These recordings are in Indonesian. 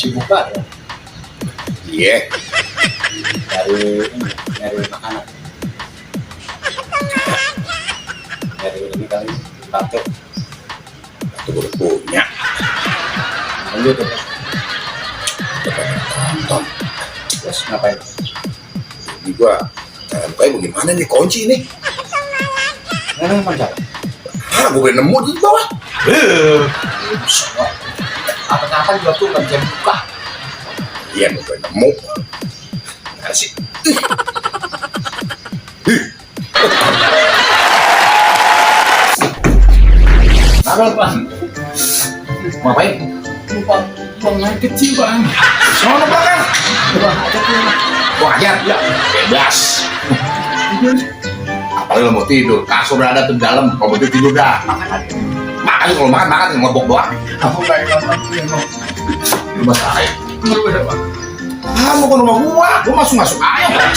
sibuk banget ya. Iya. Dari makanan. Dari ini kali tato. Itu gue udah punya. Lanjut ya. Coba tonton. Terus ngapain? Ini gua kayak bagaimana nih kunci ini? Mana macam? Gue udah nemu di bawah. Apa-apa juga tuh nggak bisa buka. Iya, gue udah nemu. Nah sih. Apa bang? Ngapain? Buang air kecil bang. Sono belakang. Buang aja tuh. Wah, ya, bebas. Apalagi lo mau tidur, kasur ada tuh di dalam. Kalau mau tidur dah. Makan kalau makan ngelobok doang. Aku baik banget ya bang. Rumah saya. Berbeda bang. Mau ke rumah gua masuk aja.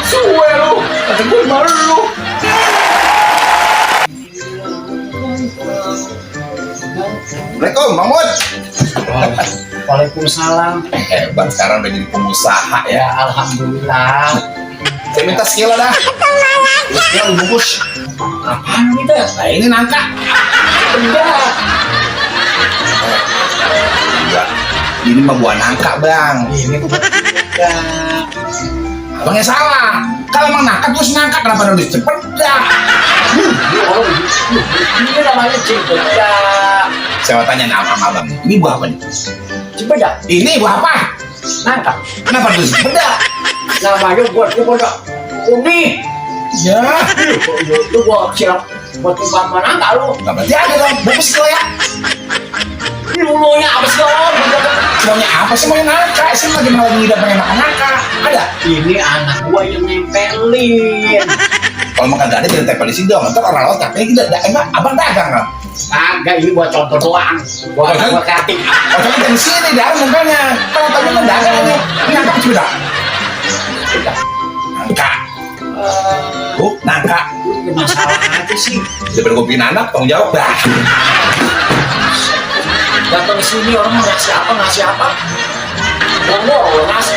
Suwe lu. Kata gue malu lu. Assalamualaikum, Bang Mud. Waalaikumsalam. Hebat, sekarang udah jadi pengusaha ya. Ya alhamdulillah. Saya minta skill dah. Skill bungkus. Apaan kita? Nah ini nangka. Benda. Enggak. Ini mah buah nangka, Bang. Ini tuh benda. Abangnya salah. Kalau emang nangka terus nangka, kenapa nulis cepeda? Ini namanya cipeda. Saya mau tanya nama abang. Ini buah apa nih? Cipeda. Ini buah apa? Nangka. Kenapa nulis cepeda? Namanya buat cipeda. Umi. Ya. Itu gua siap buat umpama nangka lu. Enggak berarti ada dong. Bungkus skill ya. Ini dulunya apa sih om? Semuanya apa sih mau nangka? Saya lagi mau ngidam pengen makan nangka. Ada? Ini anak gua yang nempelin. Kalau makan gak ada jangan tempel di sini dong. Ntar orang lain tapi kita emang abang dagang kan? Agak ini buat contoh doang. Buat kreatif. Oh tapi dari sini dagang mukanya. Kalau tadi kan dagang ini. Ini nangka cepeda. Nangka. Nangka. Ini masalah aja sih. Daripada gue bikin anak, tanggung jawab dah. Datang sini orang mau ngasih apa? Ngomong ngasih.